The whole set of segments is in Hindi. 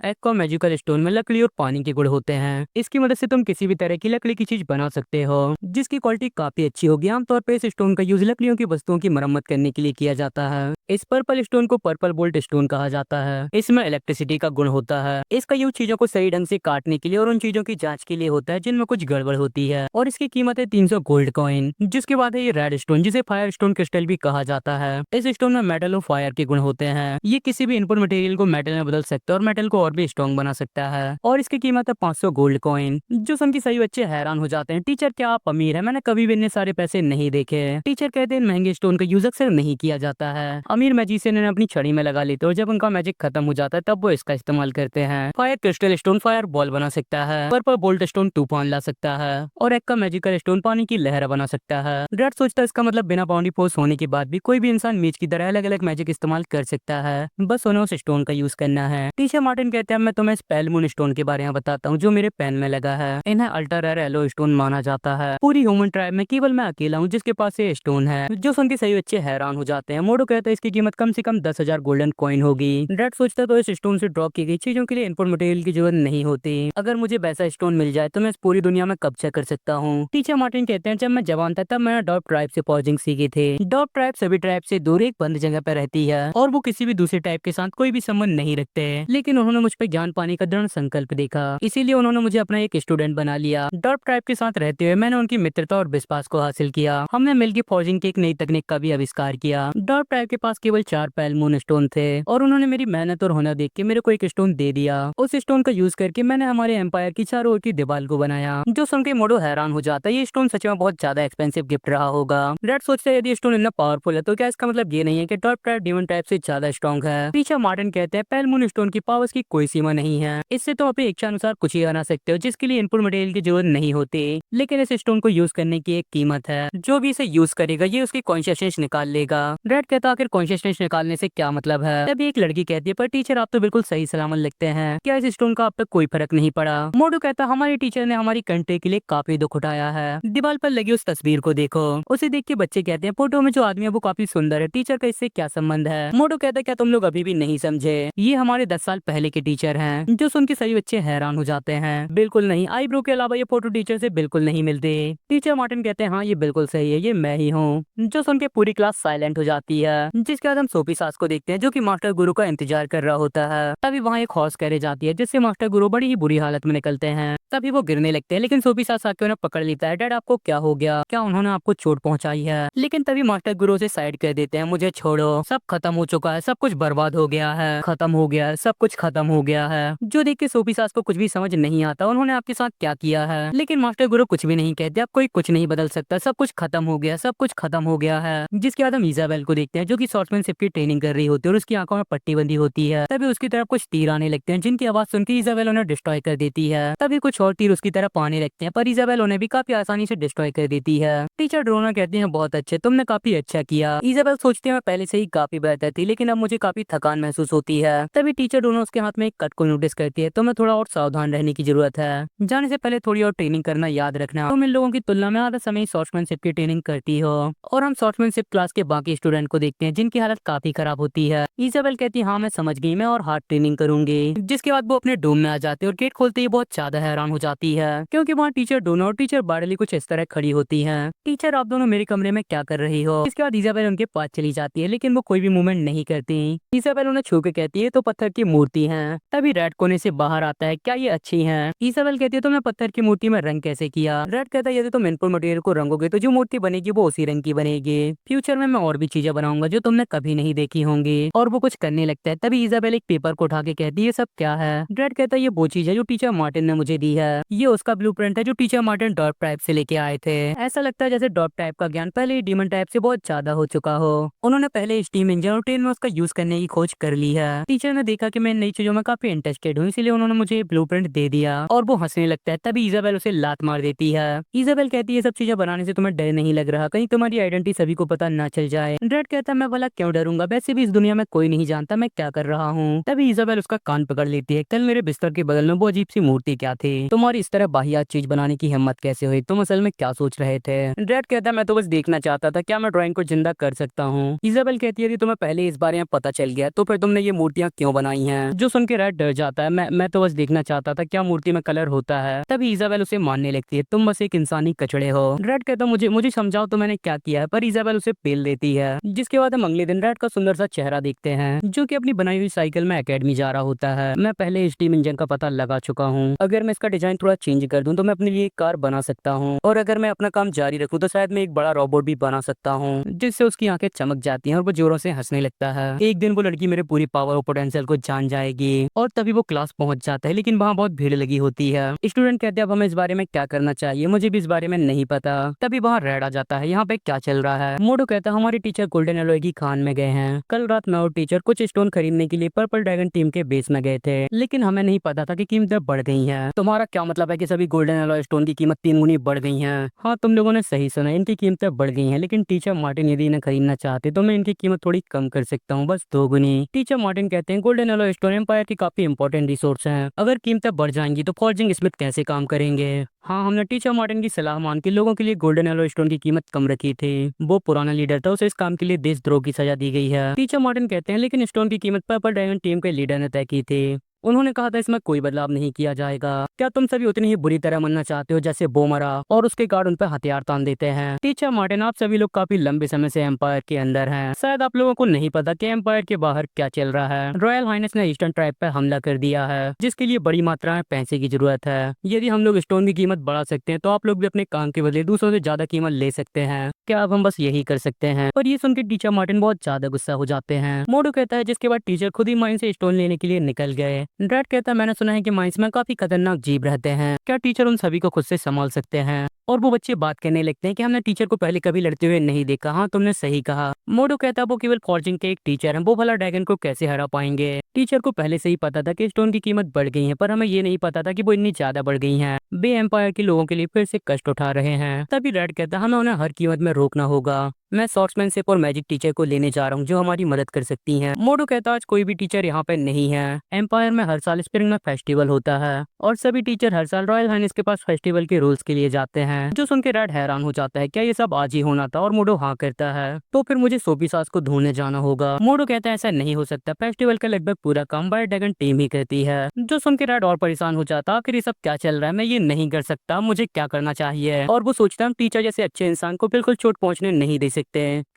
एक्वा मैजिकल स्टोन में लकड़ी और पानी के गुण होते हैं। इसकी मदद से तुम किसी भी तरह की लकड़ी की चीज बना सकते हो जिसकी क्वालिटी काफी अच्छी होगी। आमतौर पर इस स्टोन का यूज लकड़ियों की वस्तुओं की मरम्मत करने के लिए किया जाता है। इस पर्पल स्टोन को पर्पल बोल्ट स्टोन कहा जाता है। इसमें इलेक्ट्रिसिटी का गुण होता है। इसका यूज चीजों को सही ढंग से काटने के लिए और उन चीजों की जांच के लिए होता है जिनमें कुछ गड़बड़ होती है। और इसकी कीमत है 300 गोल्ड कॉइन। जिसके बाद है ये रेड स्टोन, जिसे फायर स्टोन क्रिस्टल भी कहा जाता है। इस स्टोन में मेटल और फायर के गुण होते हैं। ये किसी भी इनपुट मटेरियल को मेटल में बदल सकता है और मेटल को और भी स्ट्रॉन्ग बना सकता है। और इसकी कीमत है 500 गोल्ड कॉइन। जो सुन के सभी बच्चे हैरान हो जाते हैं, टीचर क्या आप अमीर है? मैंने कभी भी इतने सारे पैसे नहीं देखे। टीचर कहते हैं महंगे स्टोन का यूज अक्सर नहीं किया जाता है। अमीर मैजिशियन इन्हें अपनी छड़ी में लगा लेते हैं और जब उनका मैजिक खत्म हो जाता है तब वो इसका इस्तेमाल करते हैं। Fire crystal stone fire ball बना सकता है। पर्पल बोल्ट स्टोन तूफान ला सकता है। और एक का मैजिकल स्टोन पानी की लहर बना सकता है। रेड सोचता है इसका मतलब बिना बाउंड्री फोर्स होने के बाद भी कोई भी इंसान मेज की तरह अलग अलग मैजिक इस्तेमाल कर सकता है, बस उन्हें उस स्टोन का यूज करना है। टीचर मार्टिन कहते हैं मैं तुम्हें स्पेल मून स्टोन के बारे में बताता हूँ जो मेरे पेन में लगा है। इन्हें अल्ट्रा रेयर येलो स्टोन माना जाता है। पूरी ह्यूमन ट्राइब में केवल मैं अकेला हूँ जिसके पास ये स्टोन है। जो सुन के सही बच्चे हैरान हो जाते हैं। मोडो कहता है इसकी कीमत कम से कम 10,000 गोल्डन कॉइन होगी। रेड सोचता है तो इस स्टोन से ड्रॉप की गई चीजों के लिए इनपुट मटेरियल की जरूरत नहीं होती। अगर मुझे वैसा स्टोन मिल जाए तो मैं इस पूरी दुनिया में कब्जा कर सकता हूँ। टीचर मार्टिन कहते हैं जब मैं जवान था तब मैंने डॉग ट्राइब से पॉजिंग सीखी थी। डॉग ट्राइब सभी ट्राइब से दूर एक बंद जगह पर रहती है और वो किसी भी दूसरे टाइप के साथ कोई भी संबंध नहीं रखते। लेकिन उन्होंने मुझ पर ज्ञान पाने का दृढ़ संकल्प देखा, इसीलिए उन्होंने मुझे अपना एक स्टूडेंट बना लिया। डॉग ट्राइब के साथ रहते हुए मैंने उनकी मित्रता और विश्वास को हासिल किया। हमने मिलकर फॉर्जिंग की एक नई तकनीक का भी आविष्कार किया। डॉग ट्राइब के पास केवल 4 पेल मून स्टोन थे और उन्होंने मेरी मेहनत और हुनर देख के मेरे को एक स्टोन दे दिया। उस स्टोन का यूज करके मैंने हमारे एम्पायर की चारों ओर की दीवार को बनाया। जो सुन के मोडो हैरान हो जाता है, ये स्टोन सच में बहुत ज्यादा एक्सपेंसिव गिफ्ट रहा होगा। रेड सोचता है यदि स्टोन इतना पावरफुल है तो क्या इसका मतलब ये नहीं है कि डॉग ट्राइब डेमन टाइप से ज्यादा स्ट्रॉन्ग है? टीचर मार्टिन कहते हैं पेल मून स्टोन की पावर्स की कोई सीमा नहीं है। इससे तुम अपनी इच्छा अनुसार कुछ ही बना सकते हो जिसके लिए इनपुट मटेरियल की जरूरत नहीं होती। लेकिन इस स्टोन को यूज करने की एक कीमत है। जो भी इसे यूज करेगा ये उसकी कॉन्शियसनेस निकाल लेगा। रेड कहता आखिर कॉन्शियसनेस निकालने से क्या मतलब है? तभी एक लड़की कहती है पर टीचर आप तो बिल्कुल सही सलामत लगते हैं, क्या इस स्टोन का अब तक कोई फर्क नहीं पड़ा? मोडू कहता हमारे टीचर ने हमारी कंट्री के लिए काफी दुख उठाया है। दीवार पर लगी उस तस्वीर को देखो। उसे देख के बच्चे कहते हैं फोटो में जो आदमी है वो काफी सुंदर है, टीचर का इससे क्या संबंध है? मोडू कहता है क्या तुम लोग अभी भी नहीं समझे? ये हमारे 10 साल पहले के टीचर हैं। जो सुन के सभी बच्चे हैरान हो जाते हैं। बिल्कुल नहीं, आईब्रो के अलावा ये फोटो टीचर से बिल्कुल नहीं मिलती। टीचर मार्टिन कहते हैं हाँ ये बिल्कुल सही है, ये मैं ही हूँ। जो सुन के पूरी क्लास साइलेंट हो जाती है। जिसके बाद हम सोफी सास को देखते हैं जो कि मास्टर गुरु का इंतजार कर रहा होता है। तभी वहाँ एक हॉर्स कैरेज जाती है जिससे मास्टर गुरु बड़ी ही बुरी हालत में निकलते हैं। तभी वो गिरने लगते हैं लेकिन सोफी सास आके उन्हें पकड़ लेता है। डैड आपको क्या हो गया? क्या उन्होंने आपको चोट पहुंचाई है? लेकिन तभी मास्टर गुरु से साइड कर देते हैं। मुझे छोड़ो, सब खत्म हो चुका है, सब कुछ बर्बाद हो गया है, खत्म हो गया है, सब कुछ खत्म हो गया है। जो देख के सोफी सास को कुछ भी समझ नहीं आता उन्होंने आपके साथ क्या किया है। लेकिन मास्टर गुरु कुछ भी नहीं कहते, अब कोई कुछ नहीं बदल सकता, सब कुछ खत्म हो गया, सब कुछ खत्म हो गया है। जिसके बाद हम इजाबेल को देखते हैं जो कि शॉर्ट्समैनशिप की ट्रेनिंग कर रही होती है और उसकी आंखों में पट्टी बंदी होती है। तभी उसकी तरफ कुछ तीर आने लगते हैं जिनकी आवाज सुनकर इजाबेल उन्हें डिस्ट्रॉय कर देती है। तभी कुछ और तीर उसकी तरफ आने लगते हैं पर इजाबेल उन्हें भी काफी आसानी से डिस्ट्रॉय कर देती है। टीचर ड्रोना कहती है बहुत अच्छे, तुमने काफी अच्छा किया। इजाबेल सोचती है मैं पहले से ही काफी बेहतर थी लेकिन अब मुझे काफी थकान महसूस होती है। तभी टीचर ड्रोना उसके हाथ में एक कट को नोटिस करती है, तुम्हें थोड़ा और सावधान रहने की जरूरत है। जाने से पहले थोड़ी और ट्रेनिंग करना याद रखना, तुम इन लोगों की तुलना में आधा समय शॉर्ट्समैनशिप की ट्रेनिंग करती हो। और हम शॉर्ट्समैनशिप क्लास के बाकी स्टूडेंट को देखते हैं जिनकी हालत काफी खराब होती है। इजाबेल कहती है हाँ मैं समझ गई, मैं और हार्ड ट्रेनिंग करूंगी। जिसके बाद वो अपने डोम में आ जाते हैं और गेट खोलते ही बहुत ज्यादा हैरान हो जाती है क्योंकि वहाँ टीचर डोना और टीचर बार्डली कुछ इस तरह खड़ी होती है। टीचर आप दोनों मेरे कमरे में क्या कर रही हो? इसके बाद इजाबेल उनके पास चली जाती है लेकिन वो कोई भी मूवमेंट नहीं करती। इजाबेल उन्हें छू के कहती है तो पत्थर की मूर्ति है। तभी रेड कोने से बाहर आता है, क्या ये अच्छी है? इजाबेल कहती है तुमने पत्थर की मूर्ति में रंग कैसे किया? रेड कहता है यदि तुम इनपुट मटेरियल को रंगोगे तो जो मूर्ति बनेगी वो उसी रंग की बनेगी। फ्यूचर में मैं और भी चीजें बनाऊंगा जो तुमने कभी नहीं देखी होंगी। और वो कुछ करने लगता है। तभी इजाबेल एक पेपर को उठा के कहती है ये सब क्या है? रेड कहता है ये वो चीज है जो टीचर मार्टिन ने मुझे दी है, ये उसका ब्लूप्रिंट है जो टीचर मार्टिन डॉट टाइप से लेके आए थे। ऐसा लगता है जैसे डॉट टाइप का ज्ञान पहले ही डीमन टाइप से बहुत ज्यादा हो चुका हो। उन्होंने पहले स्टीम इंजन और ट्रेन में उसका यूज करने की खोज कर ली है। टीचर ने देखा कि मैं नई चीजों में काफी इंटरेस्टेड हूँ इसलिए उन्होंने मुझे ब्लूप्रिंट दे दिया और वो हंसने लगता है। तभी इजाबेल उसे लात मार देती है। इजाबेल कहती है सब चीजें बनाने से तुम्हें डर नहीं लग रहा, कहीं तुम्हारी आइडेंटिटी सभी को पता ना चल जाए? रेड कहता है मैं भला क्यों डरूंगा, वैसे भी इस दुनिया में कोई नहीं जानता मैं क्या कर रहा हूँ। तभी इजाबेल उसका कान पकड़ लेती है, कल मेरे बिस्तर के बगल में वो अजीब सी मूर्ति क्या थी? तुम्हारी इस तरह बाहियात चीज बनाने की हिम्मत कैसे हुई? तुम असल में क्या सोच रहे थे? रेड कहता है मैं तो बस देखना चाहता था, क्या मैं ड्राइंग को जिंदा कर सकता हूँ। इजाबेल कहती है यदि तुम्हें पहले इस बारे में पता चल गया तो फिर तुमने ये मूर्तियां क्यों बनाई हैं। जो सुन के रेड डर जाता है, मैं तो बस देखना चाहता था क्या मूर्ति में कलर होता है। तभी इजाबेल उसे मानने लगती है, तुम बस एक इंसानी कचड़े हो। रेड कहता मुझे मुझे समझाओ तो मैंने क्या किया है, पर इजाबेल उसे पेल देती है। जिसके बाद हम अगले दिन रेड का सुंदर सा चेहरा देखते हैं जो कि अपनी बनाई हुई साइकिल में एकेडमी जा रहा होता है। मैं पहले स्टीम इंजन का पता लगा चुका हूँ, अगर मैं इसका डिजाइन थोड़ा चेंज कर दूं तो मैं अपने लिए एक कार बना सकता हूँ, और अगर मैं अपना काम जारी रखूं तो शायद मैं एक बड़ा रोबोट भी बना सकता हूँ जिससे उसकी आंखें चमक जाती हैं और वो जोरों से हंसने लगता है। एक दिन वो लड़की मेरे पूरी पावर और पोटेंशियल को जान जाएगी, और तभी वो क्लास पहुंच जाता है, लेकिन वहाँ बहुत भीड़ लगी होती है। स्टूडेंट कहते हैं अब हमें इस बारे में क्या करना चाहिए, मुझे भी इस बारे में नहीं पता। तभी वहाँ रेड आ जाता है, यहाँ पे क्या चल रहा है। मोडो कहता है हमारे टीचर गोल्डन एलोय की खान में गए हैं। कल रात मैं और टीचर कुछ स्टोन खरीदने के लिए पर्पल ड्रैगन टीम के बेस में गए थे, लेकिन हमें नहीं पता था कि कीमतें बढ़ गई हैं। तुम्हारा क्या मतलब है कि सभी गोल्डन एलोय स्टोन की कीमत 3 गुनी बढ़ गई है? हाँ, तुम लोगों ने सही सुना, इनकी कीमतें बढ़ गई हैं, लेकिन टीचर मार्टिन यदि इन्हें खरीदना चाहते तो मैं इनकी कीमत थोड़ी कम कर सकता हूँ, बस 2 गुनी। टीचर मार्टिन कहते हैं गोल्डन एलोय स्टोन एम्पायर की काफी इंपॉर्टेंट रिसोर्स है, अगर कीमतें बढ़ जाएंगी तो फॉर्जिंग स्मिथ कैसे काम करेंगे। हाँ, हमने टीचर मार्टिन की सलाह मान के लोगों के लिए गोल्डन एलो स्टोन की कीमत कम रखी थी। वो पुराना लीडर था, उसे इस काम के लिए देशद्रोह की सजा दी गई है। टीचर मार्टिन कहते हैं लेकिन स्टोन की कीमत पर्पल ड्रैगन टीम के लीडर ने तय की थी, उन्होंने कहा था इसमें कोई बदलाव नहीं किया जाएगा। क्या तुम सभी उतनी ही बुरी तरह मरना चाहते हो जैसे वो मरा और उसके गार्ड उन पर हथियार तान देते हैं? टीचर मार्टिन आप सभी लोग काफी लंबे समय से एम्पायर के अंदर हैं, शायद आप लोगों को नहीं पता कि एम्पायर के बाहर क्या चल रहा है। रॉयल हाइनेस ने ईस्टर्न ट्राइब पर हमला कर दिया है, जिसके लिए बड़ी मात्रा में पैसे की जरूरत है। यदि हम लोग स्टोन की कीमत बढ़ा सकते हैं तो आप लोग भी अपने काम के बदले दूसरों से ज्यादा कीमत ले सकते हैं। क्या अब हम बस यही कर सकते हैं? पर ये सुनकर टीचर मार्टिन बहुत ज्यादा गुस्सा हो जाते हैं। मोडो कहता है जिसके बाद टीचर खुद ही माइन से स्टोन लेने के लिए निकल गए। ड्रैड कहता है मैंने सुना है कि माइंस में काफी खतरनाक जीव रहते हैं, क्या टीचर उन सभी को खुद से संभाल सकते हैं? और वो बच्चे बात करने लगते हैं कि हमने टीचर को पहले कभी लड़ते हुए नहीं देखा। हाँ, तुमने सही कहा। मोडो कहता है वो केवल फॉर्जिंग के एक टीचर हैं, वो भला ड्रैगन को कैसे हरा पाएंगे? टीचर को पहले से ही पता था कि स्टोन की कीमत बढ़ गई है, पर हमें ये नहीं पता था कि वो इतनी ज्यादा बढ़ गई है। बे एम्पायर के लोगों के लिए फिर से कष्ट उठा रहे हैं। तभी रेड कहता है हमें उन्हें हर कीमत में रोकना होगा। मैं सॉर्ट्समैनशिप और मैजिक टीचर को लेने जा रहा हूँ जो हमारी मदद कर सकती हैं। मोडो कहता है आज कोई भी टीचर यहाँ पे नहीं है। एम्पायर में हर साल स्प्रिंग में फेस्टिवल होता है और सभी टीचर हर साल रॉयल हाइनेस के पास फेस्टिवल के रूल्स के लिए जाते हैं। जो सुन के रेड हैरान हो जाता है, क्या ये सब आज ही होना था? और मोडो हाँ करता है। तो फिर मुझे सोफी सास को ढूंढने जाना होगा। मोडो कहता है ऐसा नहीं हो सकता, फेस्टिवल का लगभग पूरा काम बाय ड्रैगन टीम ही करती है। जो सुन के रेड और परेशान हो जाता, आखिर ये सब क्या चल रहा है, मैं ये नहीं कर सकता, मुझे क्या करना चाहिए? और वो सोचता हम टीचर जैसे अच्छे इंसान को बिल्कुल चोट पहुंचने नहीं दे सकते।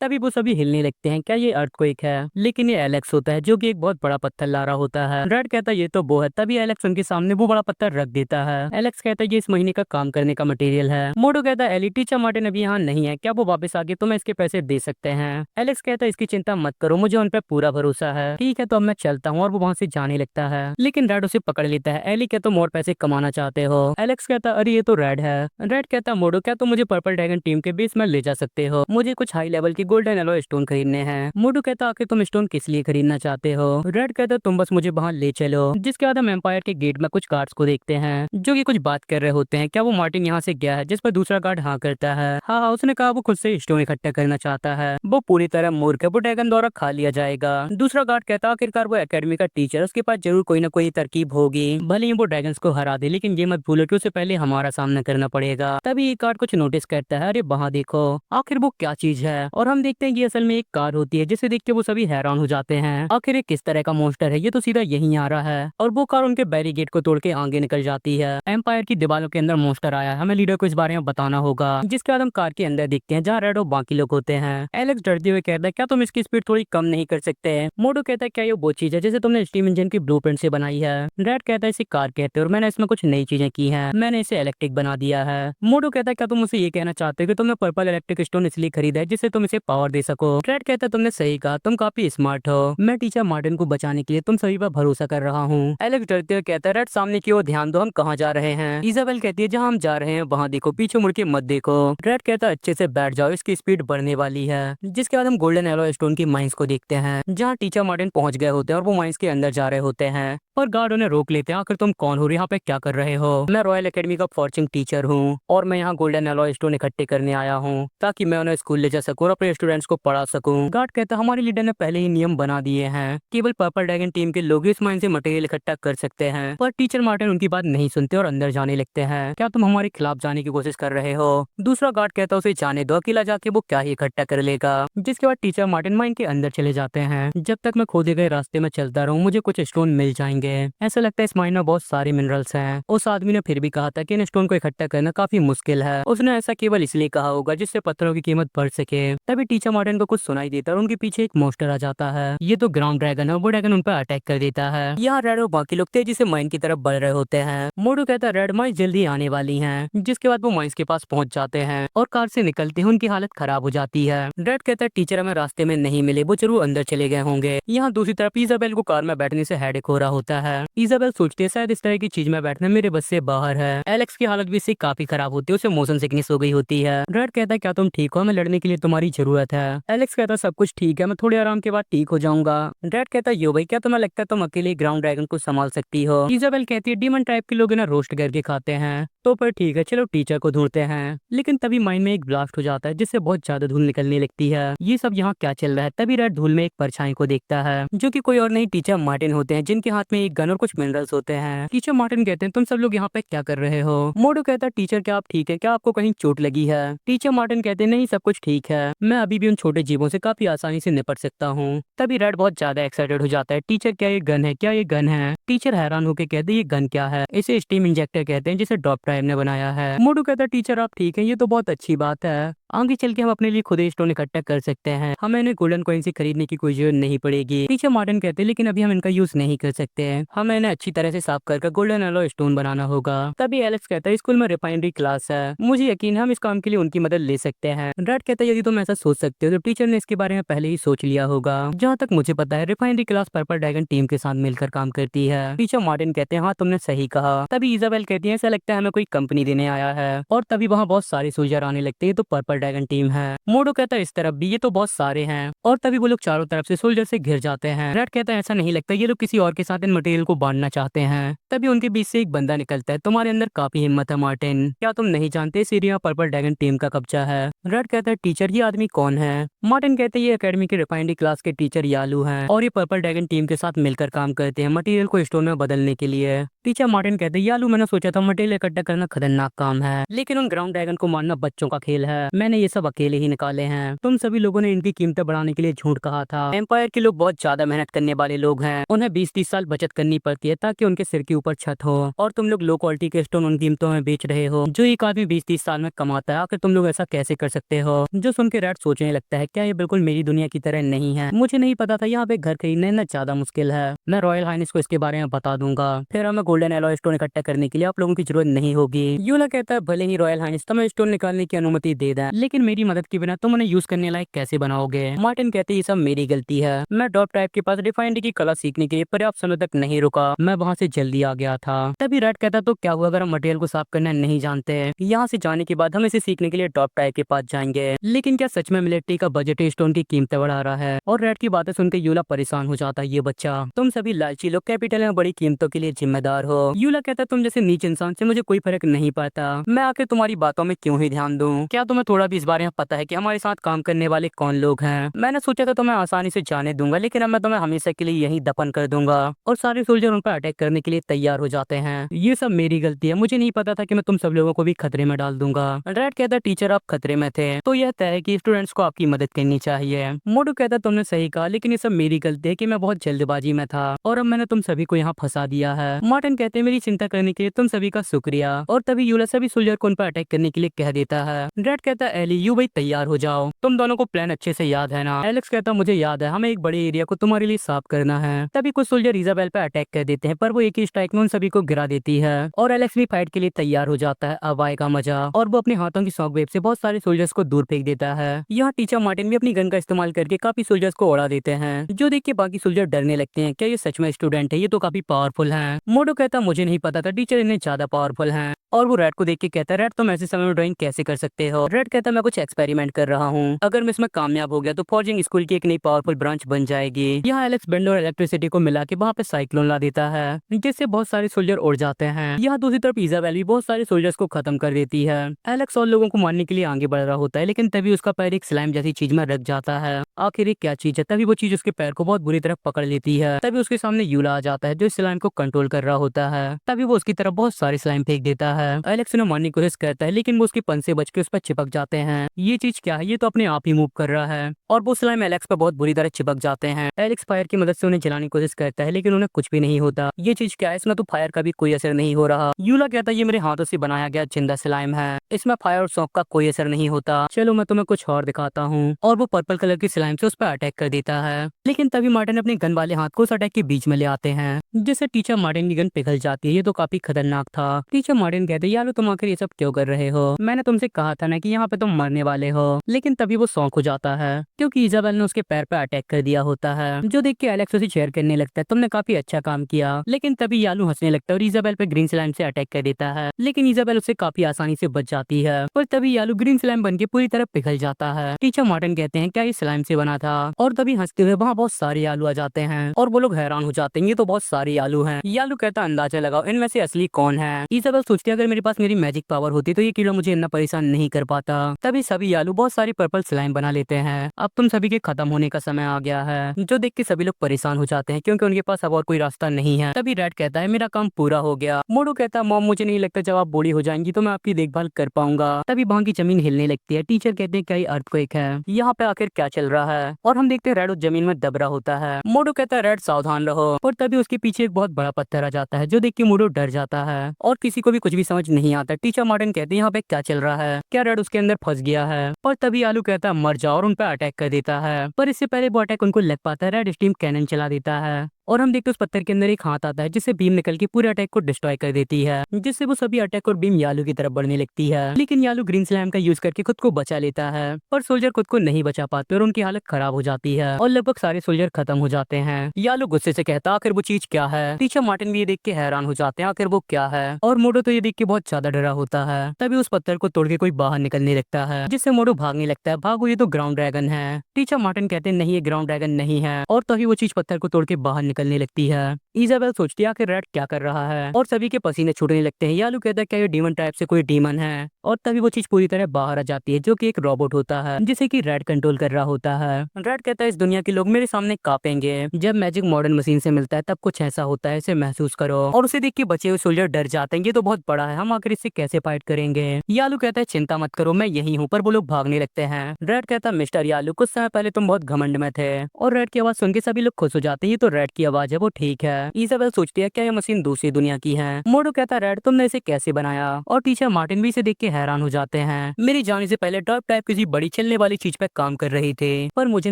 तभी वो सभी हिलने लगते हैं, क्या ये अर्थक्वेक है? लेकिन ये एलेक्स होता है जो कि एक बहुत बड़ा पत्थर ला रहा होता है। रेड कहता है ये तो वो है। तभी एलेक्स उनके सामने वो बड़ा पत्थर रख देता है। एलेक्स कहता है ये इस महीने का काम करने का मटेरियल है। मोडो कहता है एली टीचर मार्टिन अभी यहाँ नहीं है, क्या वो वापस आ गए तो मैं इसके पैसे दे सकते हैं? एलेक्स कहता है इसकी चिंता मत करो, मुझे उन पर पूरा भरोसा है। ठीक है, तो अब मैं चलता हूँ। और वो वहाँ से जाने लगता है, लेकिन रेड उसे पकड़ लेता है। एली क्या तुम और पैसे कमाना चाहते हो? एलेक्स कहता है अरे ये तो रेड है। रेड कहता है मोडो क्या तुम मुझे पर्पल ड्रैगन टीम के बेस में ले जा सकते हो? मुझे कुछ हाई लेवल की गोल्डन एलो स्टोन खरीदने हैं। मोडो कहता आखिर तुम स्टोन किस लिए खरीदना चाहते हो? रेड कहता तुम बस मुझे वहाँ ले चलो। जिसके बाद हम एम्पायर के गेट में कुछ गार्ड्स को देखते हैं जो कि कुछ बात कर रहे होते हैं। क्या वो मार्टिन यहाँ से गया है? जिस पर दूसरा गार्ड हाँ करता है। हाँ, उसने कहा वो खुद से स्टोन इकट्ठा करना चाहता है, वो पूरी तरह मूर्ख है, वो ड्रैगन द्वारा खा लिया जाएगा। दूसरा गार्ड कहता आखिरकार वो एकेडमी का टीचर, उसके पास जरूर कोई ना कोई तरकीब होगी, भले ही वो ड्रैगन्स को हरा दे, लेकिन ये मत भूलो कि उसे पहले हमारा सामना करना पड़ेगा। तभी एक गार्ड कुछ नोटिस करता है, अरे वहाँ देखो, आखिर वो क्या चीज है? और हम देखते हैं कि असल में एक कार होती है, जिसे देख के वो सभी हैरान हो जाते हैं। आखिर ये किस तरह का मॉन्स्टर है? ये तो सीधा यहीं आ रहा है। और वो कार उनके बैरिकेड को तोड़ के आगे निकल जाती है। एम्पायर की दीवारों के अंदर मॉन्स्टर आया है, हमें लीडर को इस बारे में बताना होगा। जिसके बाद हम कार के अंदर देखते हैं जहाँ रेड और बाकी लोग होते हैं। एलेक्स डरते हुए कहता है क्या तुम इसकी स्पीड थोड़ी कम नहीं कर सकते? मोडो कहता है क्या ये वो चीज है जिसे तुमने स्टीम इंजन की ब्लूप्रिंट से बनाई है? रेड कहता है इसे कार कहते हैं और मैंने इसमें कुछ नई चीजें की हैं, मैंने इसे इलेक्ट्रिक बना दिया है। मोडो कहता है क्या तुम मुझे ये कहना चाहते हो कि तुमने पर्पल इलेक्ट्रिक स्टोन इसलिए खरीदा है जिससे तुम इसे पावर दे सको? रेड कहता है तुमने सही कहा, तुम काफी स्मार्ट हो, मैं टीचर मार्टिन को बचाने के लिए तुम सभी पर भरोसा कर रहा हूँ। एलेक्स डरते हुए कहता है रेड सामने की ओर ध्यान दो, हम कहाँ जा रहे हैं? इजाबेल कहती है जहाँ हम जा रहे हैं वहाँ देखो, पीछे मुड़ के मत देखो। रेड कहता है अच्छे से बैठ जाओ, इसकी स्पीड बढ़ने वाली है। जिसके बाद हम गोल्डन एलो स्टोन की माइंस को देखते हैं जहाँ टीचर मार्टिन पहुंच गए होते हैं और वो माइंस के अंदर जा रहे होते हैं। पर गार्ड उन्हें रोक लेते हैं। आखिर तुम कौन हो, यहाँ पे क्या कर रहे हो? मैं रॉयल एकेडमी का फॉर्चिंग टीचर हूँ और मैं यहाँ गोल्डन एलॉय स्टोन इकट्ठे करने आया हूँ ताकि मैं उन्हें स्कूल ले जा सकूँ और अपने स्टूडेंट्स को पढ़ा सकूँ। गार्ड कहता है हमारे लीडर ने पहले ही नियम बना दिए हैं, केवल पर्पल ड्रैगन टीम के लोग इस माइन से मटेरियल इकट्ठा कर सकते हैं। पर टीचर मार्टिन उनकी बात नहीं सुनते और अंदर जाने लगते हैं। क्या तुम हमारे खिलाफ जाने की कोशिश कर रहे हो? दूसरा गार्ड कहता है उसे जाने दो, अकेला जाके वो क्या ही इकट्ठा कर लेगा। जिसके बाद टीचर मार्टिन माइन के अंदर चले जाते हैं। जब तक मैं खोदे गए रास्ते में चलता रहूं मुझे कुछ स्टोन मिल जाएंगे। ऐसा लगता है इस माइन में बहुत सारे मिनरल्स हैं। उस आदमी ने फिर भी कहा था कि इन स्टोन को इकट्ठा करना काफी मुश्किल है। उसने ऐसा केवल इसलिए कहा होगा जिससे पत्थरों की कीमत बढ़ सके। तभी टीचर मार्टिन को कुछ सुनाई देता है और उनके पीछे एक मॉन्स्टर आ जाता है। ये तो ग्राउंड ड्रैगन है। वो ड्रैगन उन पर अटैक कर देता है। यहाँ रेड और बाकी लोग तेजी से माइन की तरफ बढ़ रहे होते हैं। मोडू कहता है रेड माइंस जल्दी आने वाली हैं। जिसके बाद वो माइंस के पास पहुंच जाते हैं और कार से निकलते हैं उनकी हालत खराब हो जाती है। रेड कहता है टीचर हमें रास्ते में नहीं मिले, वो जरूर अंदर चले गए होंगे। यहाँ दूसरी तरफ इजाबेल को कार में बैठने से हेडेक हो रहा होता है। इजाबेल सोचती है शायद इस तरह की चीज में बैठना मेरे बस से बाहर है। एलेक्स की हालत भी इससे काफी खराब होती है, उसे मोशन सिकनेस हो गई होती है। रेड कहता है क्या तुम ठीक हो, हमें लड़ने के लिए तुम्हारी जरूरत है। एलेक्स कहता है सब कुछ ठीक है, मैं थोड़े आराम के बाद ठीक हो जाऊंगा। रेड कहता है यो भाई क्या तुम्हें लगता है तुम अकेले ग्राउंड ड्रैगन को संभाल सकती हो? इजाबेल कहती है डीमन टाइप के लोग इन्हें रोस्ट करके खाते हैं। तो पर ठीक है चलो टीचर को ढूंढते हैं। लेकिन तभी माइंड में एक ब्लास्ट हो जाता है जिससे बहुत ज्यादा धूल निकलने लगती है। ये सब यहाँ क्या चल रहा है? तभी रेड धूल में एक परछाई को देखता है जो कि कोई और नहीं टीचर मार्टिन होते हैं, जिनके हाथ में एक गन और कुछ मिनरल्स होते हैं। टीचर मार्टिन कहते हैं तुम सब लोग यहाँ पे क्या कर रहे हो? मोडू कहता है टीचर क्या आप ठीक है, क्या आपको कहीं चोट लगी है? टीचर मार्टिन कहते हैं नहीं सब कुछ ठीक है, मैं अभी भी उन छोटे जीवों से काफी आसानी से निपट सकता हूँ। तभी रेड बहुत ज्यादा एक्साइटेड हो जाता है। टीचर क्या ये गन है? क्या ये गन है? टीचर हैरान होकर कहते हैं ये गन क्या है? इसे स्टीम इंजेक्टर कहते हैं जिसे डॉप ट्राइब ने बनाया है। मोडू कहता है टीचर आप ठीक है, ये तो बहुत अच्छी बात है। आगे चल के हम अपने लिए खुद स्टोन इकट्ठा कर सकते हैं, हमें इन्हें गोल्डन कॉइन से खरीदने की कोई जरूरत नहीं पड़ेगी। टीचर मार्टिन कहते हैं लेकिन अभी हम इनका यूज नहीं कर सकते हैं, हमें इन्हें अच्छी तरह से साफ कर गोल्डन एलॉय स्टोन बनाना होगा। तभी एलेक्स कहता है स्कूल में रिफाइनरी क्लास है, मुझे यकीन है हम इस काम के लिए उनकी मदद ले सकते हैं। रेड कहता है यदि तुम ऐसा सोच सकते हो तो टीचर ने इसके बारे में पहले ही सोच लिया होगा। जहाँ तक मुझे पता है refinery class purple dragon team के साथ मिलकर काम करती है। टीचर मार्टिन कहते हैं हाँ तुमने सही कहा। तभी इजाबेल कहती है ऐसा लगता है हमें कोई कंपनी देने आया है। और तभी वहाँ बहुत सारे सोल्जर आने लगते हैं, तो पर्पल ड्रैगन टीम है। मोडो कहता है इस तरफ भी, ये तो बहुत सारे हैं। और तभी वो लोग चारों तरफ से सोल्जर से घिर जाते हैं। रेड कहता है ऐसा नहीं लगता, ये लोग किसी और के साथ इन मटेरियल को बांटना चाहते हैं। तभी उनके बीच से एक बंदा निकलता है, तुम्हारे अंदर काफी हिम्मत है मार्टिन, क्या तुम नहीं जानते इस एरिया पर्पल ड्रैगन टीम का कब्जा है? रेड कहता है टीचर ये आदमी कौन है? मार्टिन कहते हैं ये एकेडमी के रिफाइनरी क्लास के टीचर यालू हैं और ये पर्पल ड्रैगन टीम के साथ मिलकर काम करते हैं मटेरियल को स्टोन में बदलने के लिए। टीचर मार्टिन कहते हैं यालू मैंने सोचा था मटेरियल इकट्ठा करना खतरनाक काम है, लेकिन उन ग्राउंड ड्रैगन को मारना बच्चों का खेल है, मैंने ये सब अकेले ही निकाले हैं। तुम सभी लोगों ने इनकी कीमतें बढ़ाने के लिए झूठ कहा था। एम्पायर के लोग बहुत ज्यादा मेहनत करने वाले लोग हैं, उन्हें 20-30 साल बचत करनी पड़ती है ताकि उनके सिर के ऊपर छत हो, और तुम लोग लो क्वालिटी के स्टोन उन कीमतों में बेच रहे हो जो एक आदमी 20-30 साल में कमाता है। आखिर तुम लोग ऐसा कैसे कर सकते हो? जो सुन के रेड सोचने लगता है क्या ये बिल्कुल मेरी दुनिया की तरह नहीं है, मुझे नहीं पता था यहाँ पे घर खरीदना इतना ज्यादा मुश्किल है। मैं रॉयल हाइनेस को इसके बारे में बता दूंगा, फिर हमें गोल्डन एलॉय स्टोन इकट्ठा करने के लिए आप लोगों की जरूरत नहीं होगी। यूला कहता है भले ही रॉयल हाइनेस तुम्हें स्टोन निकालने की अनुमति दे दें, लेकिन मेरी मदद के बिना तुम उन्हें यूज करने लायक कैसे बनाओगे? मार्टिन कहते ये सब मेरी गलती है, मैं डॉप टाइप के पास रिफाइनरी की कला सीखने के लिए पर्याप्त समय तक नहीं रुका, मैं वहाँ से जल्दी आ गया था। तभी रेड कहता तो क्या हुआ अगर हम मटेरियल को साफ करना नहीं जानते? यहाँ से जाने के बाद हम इसे सीखने के लिए डॉप टाइप के पास जाएंगे, लेकिन क्या सच में मिलिट्री का बजट स्टोन की कीमतें बढ़ा रहा है? और रेड की बातें सुनकर यूला परेशान हो जाता है, ये बच्चा तुम सभी लालची लोग कैपिटल में बड़ी कीमतों के लिए जिम्मेदार हो। यूला कहता तुम जैसे नीच इंसान से मुझे कोई फर्क नहीं पड़ता, मैं आके तुम्हारी बातों में क्यों ही ध्यान दूं? क्या तुम्हें थोड़ा भी इस बारे में पता है कि हमारे साथ काम करने वाले कौन लोग हैं? मैंने सोचा था तुम्हें आसानी से जाने दूंगा, लेकिन अब मैं तुम्हें हमेशा के लिए यहीं दफन कर दूंगा। और सारे सोल्जर उन पर अटैक करने के लिए तैयार हो जाते हैं। ये सब मेरी गलती है, मुझे नहीं पता था कि मैं तुम सब लोगों को भी खतरे में डाल दूंगा। रेड कहता टीचर आप खतरे में थे तो यह तय है कि स्टूडेंट्स को आपकी मदद करनी चाहिए। मोडू कहता तुमने सही कहा, लेकिन ये सब मेरी गलती है कि मैं बहुत जल्दबाजी में था और अब मैंने तुम सभी को यहाँ फंसा दिया है। मार्टिन कहते मेरी चिंता करने के लिए तुम सभी का शुक्रिया। और तभी यूला सभी सोल्जर को उन पर अटैक करने के लिए कह देता है। रेड कहता एली यू भाई तैयार हो जाओ, तुम दोनों को प्लान अच्छे से याद है ना? एलेक्स कहता मुझे याद है, हमें एक बड़े एरिया को तुम्हारे लिए साफ करना है। तभी कुछ सोल्जर इजाबेल पे अटैक कर देते हैं, पर वो एक ही स्ट्राइक में उन सभी को गिरा देती है और एलेक्स भी फाइट के लिए तैयार हो जाता है। अब आएगा मजा, और वो अपने हाथों की शॉक वेव से बहुत सारे सोल्जर्स को दूर फेंक देता है। यहाँ टीचर मार्टिन भी अपनी गन का इस्तेमाल करके काफी सोल्जर्स को उड़ा देते हैं, जो देख के बाकी सोल्जर डरने लगते हैं। क्या ये सच में स्टूडेंट है? ये तो काफी पावरफुल है। मोडो कहता मुझे नहीं पता था टीचर इतने ज्यादा पावरफुल है। और वो रेड को देख के कहता है, रेड तुम ऐसे समय में ड्राइंग कैसे कर सकते हो? रेड कहता है, मैं कुछ एक्सपेरिमेंट कर रहा हूँ, अगर मैं इसमें कामयाब हो गया तो फॉर्जिंग स्कूल की एक नई पावरफुल ब्रांच बन जाएगी। यहाँ एलेक्स बेंड और इलेक्ट्रिसिटी को मिला के वहाँ पे साइक्लोन ला देता है, जिससे बहुत सारे सोल्जर उड़ जाते हैं। यहाँ दूसरी तरफ इजाबेल भी बहुत सारे सोल्जर्स को खत्म कर देती है। एलेक्स और लोगों को मारने के लिए आगे बढ़ रहा होता है, लेकिन तभी उसका पैर एक स्लाइम जैसी चीज में रख जाता है। आखिर क्या चीज है? तभी वो चीज उसके पैर को बहुत बुरी तरह पकड़ लेती है। तभी उसके सामने यूला आ जाता है, जो स्लाइम को कंट्रोल कर रहा होता है। तभी वो उसकी तरफ बहुत सारे स्लाइम फेंक देता है। एलेक्स उन्हें मारने की कोशिश करता है, लेकिन वो उसकी पंख से बच के उस पर चिपक जाते हैं। ये चीज क्या है? ये तो अपने आप ही मूव कर रहा है। और वो स्लाइम एलेक्स पर बहुत बुरी तरह चिपक जाते हैं। एलेक्स फायर की मदद से उन्हें जलाने की कोशिश करता है, लेकिन उन्हें कुछ भी नहीं होता। ये चीज क्या है? इसमें तो फायर का भी कोई असर नहीं हो रहा। यूला कहता है, ये मेरे हाथों से बनाया गया जिंदा स्लाइम है, इसमें फायर और सौंफ का कोई असर नहीं होता। चलो मैं तुम्हें कुछ और दिखाता हूँ। और वो पर्पल कलर की स्लाइम से उस पर अटैक कर देता है, लेकिन तभी मार्टिन अपने गन वाले हाथ को उस अटैक के बीच में ले आते हैं, जिससे टीचर मार्टिन की गन पिघल जाती है। ये तो काफी खतरनाक था। टीचर मार्टिन कहते हैं, यार तुम आखिर ये सब क्यों कर रहे हो? मैंने तुमसे कहा था ना कि यहाँ पे तुम मरने वाले हो। लेकिन तभी वो शॉक हो जाता है, क्योंकि इजाबेल ने उसके पैर पे अटैक कर दिया होता है, जो देख के एलेक्स उसे चेयर करने लगता है, तुमने काफी अच्छा काम किया। लेकिन तभी यालू हंसने लगता है और इजाबेल पे ग्रीन स्लाइम से अटैक कर देता है, लेकिन इजाबेल उससे काफी आसानी से बच जाती है। पर तभी यालू ग्रीन स्लाइम बन के पूरी तरह पिघल जाता है। टीचर मार्टिन कहते हैं, क्या ये स्लाइम से बना था? और तभी हंसते हुए वहाँ बहुत सारे यालू आ जाते हैं, और वो लोग हैरान हो जाते हैं, ये तो बहुत सारे यालू हैं। यालू कहता है, अंदाजा लगाओ इनमें से असली कौन है? इजाबेल सोचती है, अगर मेरे पास मेरी मैजिक पावर होती तो ये कीड़ा मुझे इतना परेशान नहीं कर पाता। तभी सभी यालू बहुत सारी पर्पल स्लाइम बना लेते हैं। अब तुम सभी के खत्म होने का समय आ गया है, जो देख के सभी लोग परेशान हो जाते हैं, क्योंकि उनके पास अब और कोई रास्ता नहीं है। तभी रेड कहता है, मेरा काम पूरा हो गया। मोडो कहता है, मॉम मुझे नहीं लगता जब आप बूढ़ी हो जाएंगी तो मैं आपकी देखभाल कर पाऊंगा। तभी वहाँ की जमीन हिलने लगती है। टीचर कहते हैं, क्या ये अर्थक्वेक है? यहाँ पे आखिर क्या चल रहा है? और हम देखते हैं रेड उस जमीन में दब रहा होता है। मोडो कहता है, रेड सावधान रहो। और तभी उसके पीछे एक बहुत बड़ा पत्थर आ जाता है, जो देख के मोडो डर जाता है, और किसी को भी कुछ भी समझ नहीं आता। टीचर मार्टिन कहते हैं, यहाँ पे क्या चल रहा है? क्या रेड उसके अंदर फंस गया है? और तभी आलू कहता है, मर जाओ, और उन पर अटैक कर देता है। पर इससे पहले वो अटैक उनको लग पाता है, रेड स्टीम कैनन चला देता है, और हम देखते हैं उस पत्थर के अंदर एक हाथ आता है, जिससे बीम निकल के पूरे अटैक को डिस्ट्रॉय कर देती है, जिससे वो सभी अटैक और बीम यालू की तरफ बढ़ने लगती है। लेकिन यालू ग्रीन स्लैम का यूज करके खुद को बचा लेता है, पर सोल्जर खुद को नहीं बचा पाते और उनकी हालत खराब हो जाती है, और लगभग सारे सोल्जर खत्म हो जाते हैं। यालू गुस्से से कहता, आखिर वो चीज क्या है? टीचर मार्टिन भी ये देख के हैरान हो जाते हैं, आखिर वो क्या है? और मोडो तो ये देख के बहुत ज्यादा डरा होता है। तभी उस पत्थर को तोड़ के कोई बाहर निकलने लगता है, जिससे मोडो भागने लगता है, भागो ये तो ग्राउंड ड्रैगन है। टीचर मार्टिन कहते हैं, नहीं ये ग्राउंड ड्रैगन नहीं है। और तभी वो चीज पत्थर को तोड़ के बाहर निकलने लगती है। इजाबेल सोचती है कि रेड क्या कर रहा है, और सभी के पसीने छूटने लगते हैं। यालू कहता है, क्या ये डीमन टाइप से कोई डीमन है? और तभी वो चीज पूरी तरह बाहर आ जाती है, जो कि एक रोबोट होता है, जिसे कि रेड कंट्रोल कर रहा होता है। रेड कहता है, इस दुनिया के लोग मेरे सामने कांपेंगे। जब मैजिक मॉडर्न मशीन से मिलता है तब कुछ ऐसा होता है, इसे महसूस करो। और उसे देख के बचे हुए सोल्जर डर जाते हैं, ये तो बहुत बड़ा है, हम आखिर इससे कैसे फाइट करेंगे? यालू कहता है, चिंता मत करो, मैं यही हूँ। पर वो लोग भागने लगते हैं। रेड कहता है, मिस्टर यालू, कुछ समय पहले तुम बहुत घमंड में थे। और रेड की आवाज सुन के सभी लोग खुश हो जाते हैं, ये तो रेड की आवाज है, वो ठीक है। इजाबेल सोचती है, क्या ये मशीन दूसरी दुनिया की है? मोडो कहता है, रेड तुमने इसे कैसे बनाया? और टीचर मार्टिन भी इसे देख के हैरान हो जाते हैं। मेरी जाने से पहले टॉप टाइप किसी बड़ी चलने वाली चीज पे काम कर रही थी, पर मुझे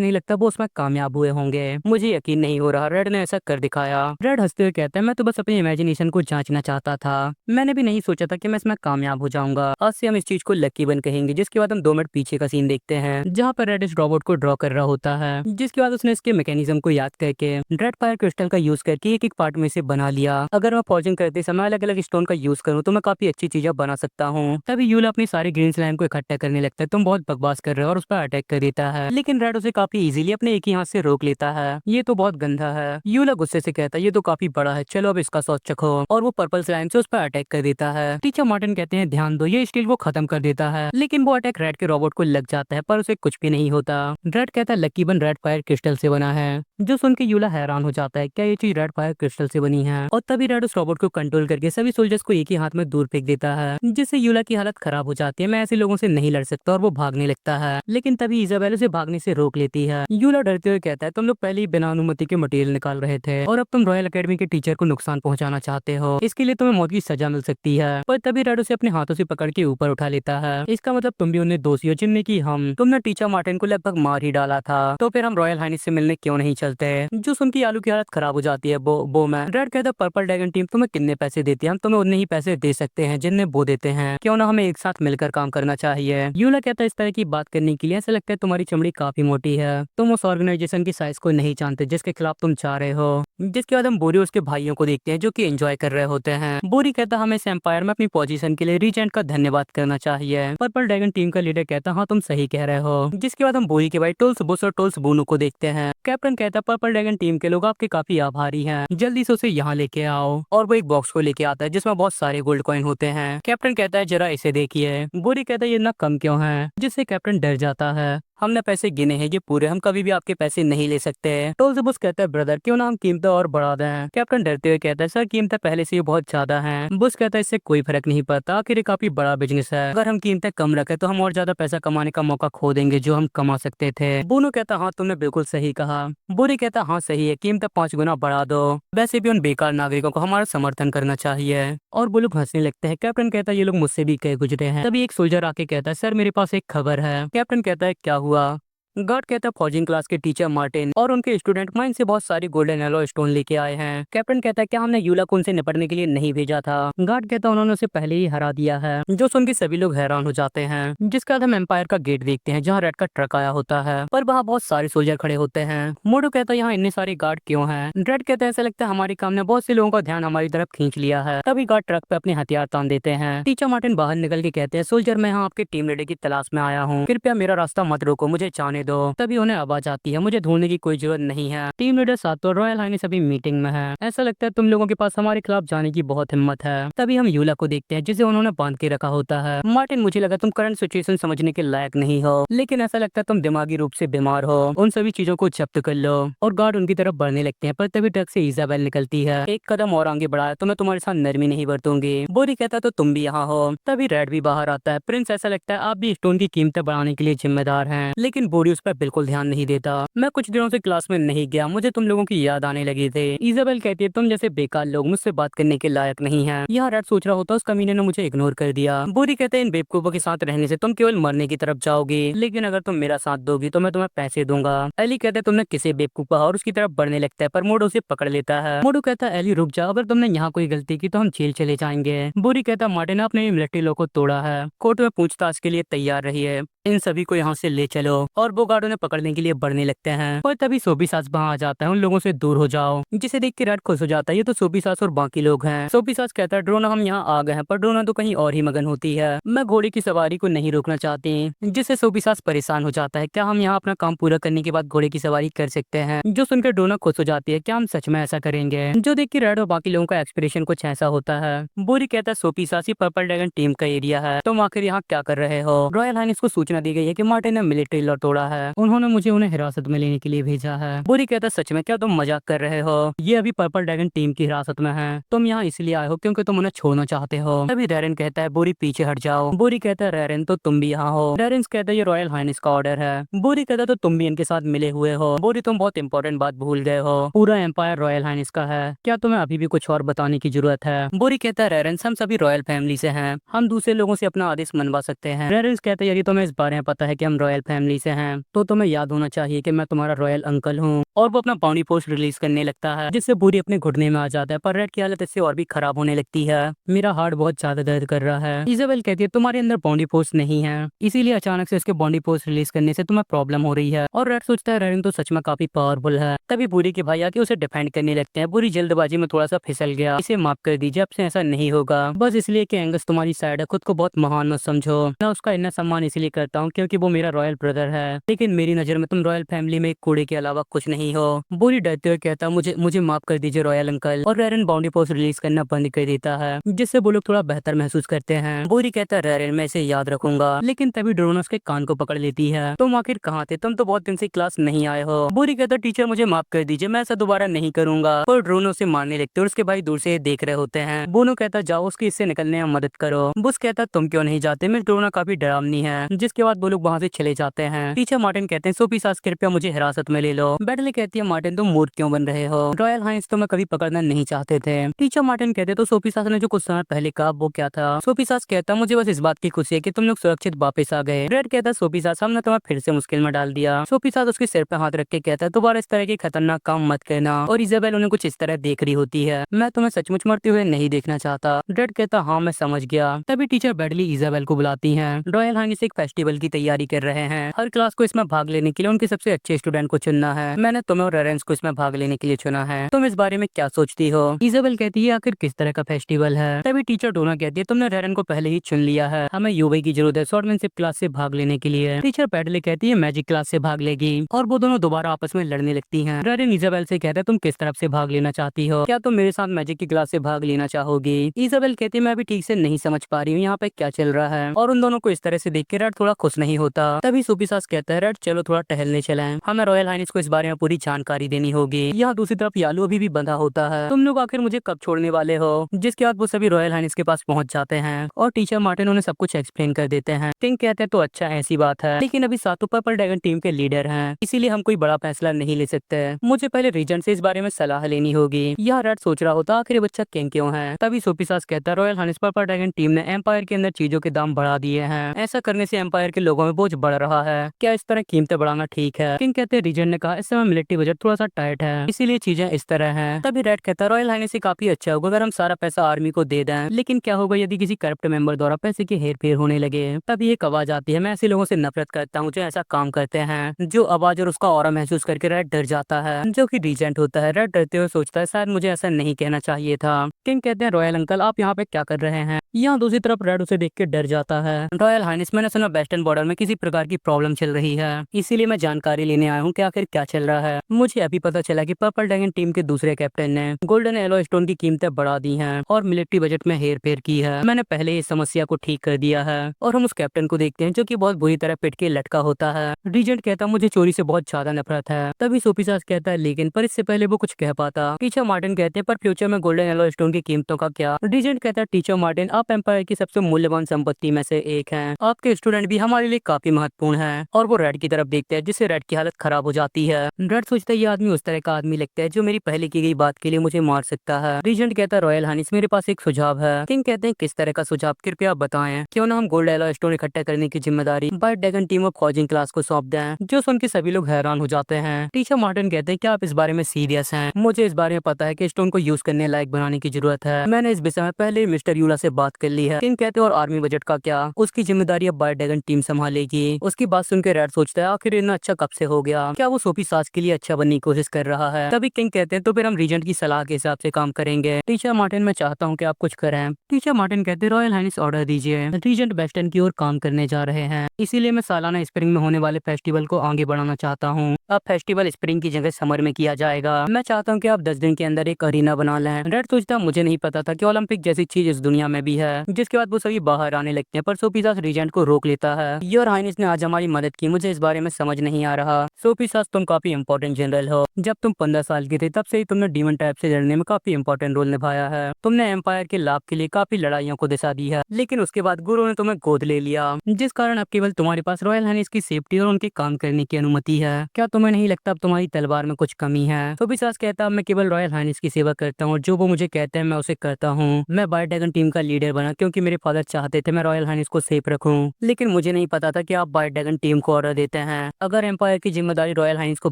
नहीं लगता वो उसमें कामयाब हुए होंगे। मुझे यकीन नहीं हो रहा रेड ने ऐसा कर दिखाया। रेड हंसते हुए कहता है, मैं तो बस अपनी इमेजिनेशन को जांचना चाहता था, मैंने भी नहीं सोचा था कि मैं इसमें कामयाब हो जाऊंगा। आज से हम इस चीज को लकी बन कहेंगे। जिसके बाद हम 2 मिनट पीछे का सीन देखते हैं, जहाँ पर रेड इस रोबोट को ड्रॉ कर रहा होता है, जिसके बाद उसने इसके मैकेनिज्म को याद करके रेड फायर क्रिस्टल का यूज करके एक एक पार्ट में से बना लिया। अगर मैं फॉर्जिंग करते समय अलग अलग स्टोन का यूज करूँ तो मैं काफी अच्छी चीजें बना सकता हूँ। तभी यूला अपनी सारी ग्रीन स्लाइम को इकट्ठा करने लगता है, तुम बहुत बकवास कर रहे हो, और उस पर अटैक कर देता है। लेकिन रेड उसे काफी इजीली अपने एक ही हाथ से रोक लेता है। ये तो बहुत गंदा है। यूला गुस्से से कहता है, ये तो काफी बड़ा है, चलो अब इसका स्वाद चखो। और वो पर्पल स्लाइम से उस पर अटैक कर देता है। टीचर मार्टिन कहते हैं, ध्यान दो, ये स्टील को खत्म कर देता है। लेकिन वो अटैक रेड के रोबोट को लग जाता है, पर उसे कुछ भी नहीं होता। रेड कहता है, लकी बन रेड फायर क्रिस्टल से बना है, जो सुन के यूला हैरान हो जाता है, क्या ये चीज रेड फायर क्रिस्टल से बनी है? और तभी रेड उस रोबोट को कंट्रोल करके सभी सोल्जर्स को एक ही हाथ में दूर फेंक देता है, जिससे यूला की हालत खराब हो जाती है। मैं ऐसे लोगों से नहीं लड़ सकता, और वो भागने लगता है। लेकिन तभी इजाबेल उसे भागने से रोक लेती है। यूला डरते हुए कहता है, तुम लोग पहले ही बिना अनुमति के मटेरियल निकाल रहे थे, और अब तुम रॉयल अकेडमी के टीचर को नुकसान पहुंचाना चाहते हो, इसके लिए तुम्हें मौत की सजा मिल सकती है। पर तभी रेड उसे अपने हाथों से पकड़ के ऊपर उठा लेता है। इसका मतलब तुम भी उन्हें दोषी हो, जिनने की तुमने टीचर मार्टिन को लगभग मार ही डाला था, तो फिर हम रॉयल हाइनिस से मिलने क्यों नहीं चलते? जो सुन के आलू की हालत खराब हो जाती है। वो मैं रेड कहता, पर्पल ड्रैगन टीम तुम्हें कितने पैसे देती है? हम तुम्हें उतने ही पैसे दे सकते हैं जितने वो देते हैं, क्यों ना हमें एक साथ मिलकर काम करना चाहिए। यूला कहता है, इस तरह की बात करने के लिए ऐसा लगता है तुम्हारी चमड़ी काफी मोटी है, तुम उस ऑर्गेनाइजेशन की साइज को नहीं जानते जिसके खिलाफ तुम चाह रहे हो। जिसके बाद हम बोरी और उसके भाइयों को देखते हैं जो कि एंजॉय कर रहे होते हैं। बोरी कहता हमें इस एम्पायर में अपनी पोजीशन के लिए रीजेंट का धन्यवाद करना चाहिए। पर्पल ड्रैगन टीम का लीडर कहता हाँ तुम सही कह रहे हो। जिसके बाद हम बोरी के भाई टोल्स बुश और टोल्स बूनो को देखते हैं। कैप्टन कहता पर्पल ड्रैगन टीम के लोग आपके काफी आभारी हैं, जल्दी से उसे यहाँ लेके आओ। और वो एक बॉक्स को लेके आता है जिसमें बहुत सारे गोल्ड कॉइन होते हैं। कैप्टन कहता है जरा इसे देखिए। बोरी कहता है ये इतना कम क्यों है, जिससे कैप्टन डर जाता है। हमने पैसे गिने हैं ये पूरे, हम कभी भी आपके पैसे नहीं ले सकते। टोल्स बुश कहता है ब्रदर क्यों ना हम कीमतें और बढ़ा दें। कैप्टन डरते हुए कहता है सर कीमतें पहले से ही बहुत ज्यादा हैं। बुश कहता है इससे कोई फर्क नहीं पड़ता, आखिर ये काफी बड़ा बिजनेस है, अगर हम कीमतें कम रखें तो हम और ज्यादा पैसा कमाने का मौका खो देंगे जो हम कमा सकते थे। बोनो कहता हाँ तुमने बिल्कुल सही कहा। बोरी कहता हाँ सही है, कीमतें 5 गुना बढ़ा दो, वैसे भी उन बेकार नागरिकों को हमारा समर्थन करना चाहिए। और वो लोग हंसने लगते हैं। कैप्टन कहता है ये लोग मुझसे भी कह गुजरे हैं। तभी एक सोल्जर आके कहता है सर मेरे पास एक खबर है। कैप्टन कहता है क्या हुआ। गार्ड कहता है फौजिंग क्लास के टीचर मार्टिन और उनके स्टूडेंट माइन से बहुत सारी गोल्डन एलो स्टोन लेके आए हैं। कैप्टन कहता है क्या हमने यूला को उनसे निपटने के लिए नहीं भेजा था। गार्ड कहता है उन्होंने उसे पहले ही हरा दिया है। जो सुन के सभी लोग हैरान हो जाते हैं। जिसके बाद हम एम्पायर का गेट देखते हैं जहाँ रेड का ट्रक आया होता है, पर वहाँ बहुत सारे सोल्जर खड़े होते हैं। मोडो कहता है यहाँ इतने सारे गार्ड क्यों हैं। रेड कहता है ऐसा लगता है हमारे काम ने बहुत से लोगों का ध्यान हमारी तरफ खींच लिया है। तभी गार्ड ट्रक पे अपने हथियार तान देते हैं। टीचर मार्टिन बाहर निकल के कहते हैं सोल्जर मैं यहाँ आपके टीम लीडर की तलाश में आया हूँ, कृपया मेरा रास्ता मत रोको, मुझे जाने दो। तभी उन्हें आवाज आती है मुझे ढूंढने की कोई जरूरत नहीं है। टीम लीडर सातो और रॉयल हाइनेस अभी मीटिंग में है, ऐसा लगता है तुम लोगों के पास हमारे खिलाफ जाने की बहुत हिम्मत है। तभी हम यूला को देखते हैं जिसे उन्होंने बांध के रखा होता है। मार्टिन मुझे लगा तुम करंट सिचुएशन समझने के लायक नहीं हो, लेकिन ऐसा लगता है तुम दिमागी रूप से बीमार हो, उन सभी चीजों को जब्त कर लो। और गार्ड उनकी तरफ बढ़ने लगते हैं, पर तभी ट्रक से इजाबेल निकलती है। एक कदम और आगे बढ़ाया तो मैं तुम्हारे साथ नरमी नहीं बरतूंगी। बोरी कहता तो तुम भी यहाँ हो। तभी रेड भी बाहर आता है। प्रिंस ऐसा लगता है आप भी स्टोन की कीमतें बढ़ाने के लिए जिम्मेदार हैं, लेकिन बोरी उस पर बिल्कुल ध्यान नहीं देता। मैं कुछ दिनों से क्लास में नहीं गया, मुझे तुम लोगों की याद आने लगी थी। इजाबेल कहती है तुम जैसे बेकार लोग मुझसे बात करने के लायक नहीं है। यहाँ रेड सोच रहा होता उस कमीने ने मुझे इग्नोर कर दिया। बोरी कहते हैं इन बेवकूफों के साथ रहने से तुम केवल मरने की तरफ जाओगी, लेकिन अगर तुम मेरा साथ दोगी तो मैं तुम्हें पैसे दूंगा। एली कहते तुमने किसे बेवकूफ कहा और उसकी तरफ बढ़ने लगता है, पर मोडो उसे पकड़ लेता है। मोडो कहता है एली रुक जाओ, अगर तुमने यहाँ कोई गलती की तो हम जेल चले जाएंगे। बोरी कहता मार्टिन आपने मिलिट्री लॉ को तोड़ा है, कोर्ट में पूछताछ के लिए तैयार रहिए, इन सभी को यहाँ से ले चलो। और वो गार्ड उन्हें पकड़ने के लिए बढ़ने लगते हैं, और तभी सोबी सास वहाँ आ जाता है। उन लोगों से दूर हो जाओ, जिसे देख के रेड खुश हो जाता है, ये तो सोबी सास और बाकी लोग हैं। सोबी सास कहता है ड्रोना हम यहाँ आ गए हैं, पर ड्रोना तो कहीं और ही मगन होती है, मैं घोड़े की सवारी को नहीं रोकना चाहती। जिससे सोबी सास परेशान हो जाता है, क्या हम यहाँ अपना काम पूरा करने के बाद घोड़े की सवारी कर सकते हैं। जो सुनकर ड्रोना खुश हो जाती है, क्या हम सच में ऐसा करेंगे। जो देख के रेड और बाकी लोगों का एक्सप्रेशन कुछ ऐसा होता है। बोरी कहता है सोबी सास ये पर्पल ड्रैगन टीम का एरिया है, तुम आखिर यहाँ क्या कर रहे हो। रॉयल हाइनेस को सूचना दी गई है कि मार्टिन ने मिलिट्री लॉ तोड़ा है, उन्होंने मुझे उन्हें हिरासत में लेने के लिए भेजा है। बोरी कहता सच में क्या तुम मजाक कर रहे हो, ये अभी पर्पल ड्रैगन टीम की हिरासत में है, तुम यहाँ इसलिए आए हो क्योंकि तुम उन्हें छोड़ना चाहते हो। तभी रेरन कहता है बोरी पीछे हट जाओ। बोरी कहता है रेरन तो तुम भी यहाँ हो। रेरन कहता है ये रॉयल हाइनेस का ऑर्डर है। बोरी कहता है तो तुम भी इनके साथ मिले हुए हो। बोरी तुम बहुत इंपॉर्टेंट बात भूल गए हो, पूरा एम्पायर रॉयल हाइनेस का है, क्या तुम्हें अभी भी कुछ और बताने की जरूरत है। बोरी कहता है रेरन हम सभी रॉयल फैमिली से हैं, हम दूसरे लोगों से अपना आदेश मनवा सकते हैं। रेरन कहता है यदि तुम्हें इस बारे में पता है कि हम रॉयल फैमिली से हैं, तो तुम्हें याद होना चाहिए कि मैं तुम्हारा रॉयल अंकल हूँ। और वो अपना बाउंडी पोस्ट रिलीज करने लगता है, जिससे बोरी अपने घुटने में आ जाता है, पर रेड की हालत इससे और भी खराब होने लगती है। मेरा हार्ट बहुत ज्यादा दर्द कर रहा है। इजाबेल कहती है तुम्हारे अंदर बाउंडी पोस्ट नहीं है, इसीलिए अचानक से इसके बाउंडी पोस्ट रिलीज करने से तुम्हें प्रॉब्लम हो रही है। और रेड सोचता है रेड तो सच में काफी पावरफुल है। तभी बोरी के भाई आके उसे डिफेंड करने लगते हैं। बोरी जल्दबाजी में थोड़ा सा फिसल गया, इसे माफ कर दीजिए, अब से ऐसा नहीं होगा, बस इसलिए कि एंगस तुम्हारी साइड है, खुद को बहुत महान मत समझो। मैं उसका इतना सम्मान इसलिए करता हूँ क्योंकि वो मेरा रॉयल ब्रदर है, लेकिन मेरी नजर में तुम रॉयल फैमिली में एक कूड़े के अलावा कुछ नहीं हो। बोरी डरते हुए कहता मुझे मुझे माफ कर दीजिए रॉयल अंकल। और रेरन बाउंडी पोस्ट रिलीज करना बंद कर देता है, जिससे वो लोग थोड़ा बेहतर महसूस करते हैं। बोरी कहता है रेरन मैं इसे याद रखूंगा, लेकिन तभी ड्रोना उसके कान को पकड़ लेती है। तुम आखिर कहाँ थे, तुम तो बहुत दिन से क्लास नहीं आए हो। बोरी कहता टीचर मुझे माफ कर दीजिए, मैं ऐसा दोबारा नहीं करूंगा। पर ड्रोनो से मारने लगते और उसके भाई दूर से देख रहे होते हैं। बोनो कहता जाओ उसकी इससे निकलने में मदद करो। बुश कहता तुम क्यों नहीं जाते, मिस ड्रोना काफी डरावनी है। जिसके बाद वो लोग वहाँ से चले जाते हैं। टीचर मार्टिन कहते हैं सोफी सास कृपया मुझे हिरासत में ले लो। बेडली कहती है मार्टिन तुम मूर्ख क्यों बन रहे हो, रॉयल हाइनेस तो मैं कभी पकड़ना नहीं चाहते थे। टीचर मार्टिन कहते तो सोफी सास ने जो कुछ समय पहले कहा वो क्या था। सोफी सास कहता मुझे बस इस बात की खुशी है कि तुम लोग सुरक्षित वापस आ गए। रेड कहता सोफी सास हमने तुम्हें फिर से मुश्किल में डाल दिया। सोफी सास उसके सिर पे हाथ रख के कहता है दोबारा इस तरह के खतरनाक काम मत करना। और इजाबेल उन्हें कुछ इस तरह देख रही होती है, मैं तुम्हें सचमुच मरते हुए नहीं देखना चाहता। रेड कहता हाँ मैं समझ गया। तभी टीचर बेडली इजाबेल को बुलाती है। रॉयल हाइनेस एक फेस्टिवल फेस्टिवल की तैयारी कर रहे हैं। हर क्लास को इसमें भाग लेने के लिए उनके सबसे अच्छे स्टूडेंट को चुनना है। मैंने तुम्हें और रेरेंस को इसमें भाग लेने के लिए चुना है। तुम इस बारे में क्या सोचती हो? इजाबेल कहती है आखिर किस तरह का फेस्टिवल है? तभी टीचर डोना कहती है तुमने रेरेन को पहले ही चुन लिया है, हमें यूवी की जरूरत है स्वॉर्डमैनशिप क्लास से भाग लेने के लिए। टीचर पैडले कहती है मैजिक क्लास से भाग लेगी और वो दोनों दोबारा आपस में लड़ने लगती हैं। रेरेन इजाबेल से कहता है तुम किस तरफ से भाग लेना चाहती हो? क्या तुम मेरे साथ मैजिक की क्लास से भाग लेना चाहोगी? इजाबेल कहती है मैं अभी ठीक से नहीं समझ पा रही हूँ यहाँ पे क्या चल रहा है। और उन दोनों को इस तरह से देख के रेड थोड़ा खुश नहीं होता। तभी सोफी सास कहता है रेड चलो थोड़ा टहलने चलें, हमें रॉयल हाइनेस को इस बारे में पूरी जानकारी देनी होगी। यहाँ दूसरी तरफ यालू अभी भी बंधा होता है। तुम लोग आखिर मुझे कब छोड़ने वाले हो? जिसके बाद वो सभी रॉयल हाइनेस के पास पहुंच जाते हैं और टीचर मार्टिन उन्हें सब कुछ एक्सप्लेन कर देते हैं। किंग कहते हैं तो अच्छा ऐसी बात है, लेकिन अभी सातों पर्पल ड्रैगन टीम के लीडर हैं, इसीलिए हम कोई बड़ा फैसला नहीं ले सकते। मुझे पहले रीजेंट से इस बारे में सलाह लेनी होगी। यह रेड सोच रहा होता आखिर बच्चा किंग क्यों है। तभी सोफी सास कहता है royal highness purple dragon team ने एम्पायर के अंदर चीजों के दाम बढ़ा दिए हैं, ऐसा करने से एम्पायर के लोगों में बोझ बढ़ रहा है, क्या इस तरह कीमतें बढ़ाना ठीक है? किंग कहते हैं रीजेंट ने कहा इस समय मिलिट्री बजट थोड़ा सा टाइट है, इसीलिए चीजें इस तरह हैं। तभी रेड कहता है रॉयल हाइनेस से काफी अच्छा होगा अगर हम सारा पैसा आर्मी को दे दें, लेकिन क्या होगा यदि किसी करप्ट मेंबर द्वारा पैसे की हेर फेर होने लगे? तभी एक आवाज आती है मैं ऐसे लोगों से नफरत करता हूँ जो ऐसा काम करते हैं। जो आवाज और उसका ऑरा महसूस करके रेड डर जाता है, जो कि रीजेंट होता है। रेड डरते हुए सोचता है शायद मुझे ऐसा नहीं कहना चाहिए था। किंग कहते हैं रॉयल अंकल आप यहाँ पे क्या कर रहे हैं? यहाँ दूसरी तरफ रेड उसे देख के डर जाता है। रॉयल हाइनेस मैंने सुना वेस्टर्न बॉर्डर में किसी प्रकार की प्रॉब्लम चल रही है, इसीलिए मैं जानकारी लेने आया हूँ कि आखिर क्या चल रहा है। मुझे अभी पता चला कि पर्पल ड्रैगन टीम के दूसरे कैप्टन ने गोल्डन एलो स्टोन की कीमतें बढ़ा दी हैं और मिलिट्री बजट में हेर फेर की है। मैंने पहले ही इस समस्या को ठीक कर दिया है और हम उस कैप्टन को देखते हैं जो कि बहुत बुरी तरह पिट के लटका होता है। रीजेंट कहता है मुझे चोरी से बहुत ज्यादा नफरत है। तभी सोफी सास कहता है लेकिन पर इससे पहले वो कुछ कह पाता। टीचर मार्टिन कहते हैं पर फ्यूचर में गोल्डन एलो स्टोन की कीमतों का क्या? रीजेंट कहता है टीचर मार्टिन आप एम्पायर की सबसे मूल्यवान संपत्ति में से एक हैं, आपके स्टूडेंट भी हमारे लिए काफी महत्वपूर्ण है। और वो रेड की तरफ देखते हैं जिससे रेड की हालत खराब हो जाती है। रेड सोचता है ये आदमी उस तरह का आदमी लगता है जो मेरी पहले की गई बात के लिए मुझे मार सकता है। रीजेंट कहता है रॉयल हाइनेस मेरे पास एक सुझाव है। किंग कहते हैं किस तरह का सुझाव, कृपया बताएं। क्यों ना हम गोल्ड एलो स्टोन इकट्ठा करने की जिम्मेदारी white dragon team of coaching class को सौंप दें, जो सुन के सभी लोग हैरान हो जाते हैं। टीचर मार्टिन कहते हैं क्या आप इस बारे में सीरियस हैं? मुझे इस बारे में पता है कि स्टोन को यूज करने लायक बनाने की जरूरत है, मैंने इस विषय में पहले ही मिस्टर यूला से बात कर ली है। किंग कहते हैं और आर्मी बजट का क्या? उसकी जिम्मेदारी अब वाइट ड्रैगन टीम संभालेगी। उसकी बात सुनकर रेड सोचता है आखिर इतना अच्छा कब से हो गया, क्या वो सोफी सास के लिए अच्छा बनने की कोशिश कर रहा है? तभी किंग कहते हैं तो फिर हम रीजेंट की सलाह के हिसाब से काम करेंगे। टीचर मार्टिन मैं चाहता हूँ कि आप कुछ करें। टीचर मार्टिन कहते हैं रॉयल हाइनेस ऑर्डर दीजिए, रीजेंट वेस्टर्न की ओर काम करने जा रहे हैं, इसीलिए मैं सालाना स्प्रिंग में होने वाले फेस्टिवल को आगे बढ़ाना चाहता हूँ। अब फेस्टिवल स्प्रिंग की जगह समर में किया जाएगा। मैं चाहता हूँ कि आप 10 दिन के अंदर एक अरीना बना लें। रेड सोचता मुझे नहीं पता था कि ओलंपिक जैसी चीज इस दुनिया में भी है। जिसके बाद वो सभी बाहर आने लगते हैं पर सोफी सास रीजेंट को रोक लेता है। योर हाइनेस ने आज हमारी मदद की, मुझे इस बारे में समझ नहीं आ रहा। सोफी सास तुम काफी इंपॉर्टेंट जनरल हो, जब तुम 15 साल की थे तब से ही तुमने डीमन टाइप से लड़ने में काफी इंपॉर्टेंट रोल निभाया है। तुमने एम्पायर के लाभ के लिए काफी लड़ाइयों को दिशा दी है, लेकिन उसके बाद गुरु ने तुम्हें गोद ले लिया, जिस कारण अब केवल तुम्हारे पास रॉयल हाइनेस की सेफ्टी और उनके काम करने की अनुमति है। क्या तुम्हें नहीं लगता अब तुम्हारी तलवार में कुछ कमी है? सोफी सास कहता मैं केवल रॉयल हाइनेस की सेवा करता हूँ, जो वो मुझे कहते हैं मैं उसे करता हूँ। मैं वाइट ड्रैगन टीम का लीडर बना क्योंकि मेरे फादर चाहते थे मैं रॉयल हाइनेस को सेफ रखूं, लेकिन मुझे नहीं पता था कि आप वाइट ड्रैगन टीम को ऑर्डर देते हैं। अगर एम्पायर की जिम्मेदारी रॉयल हाइनेस को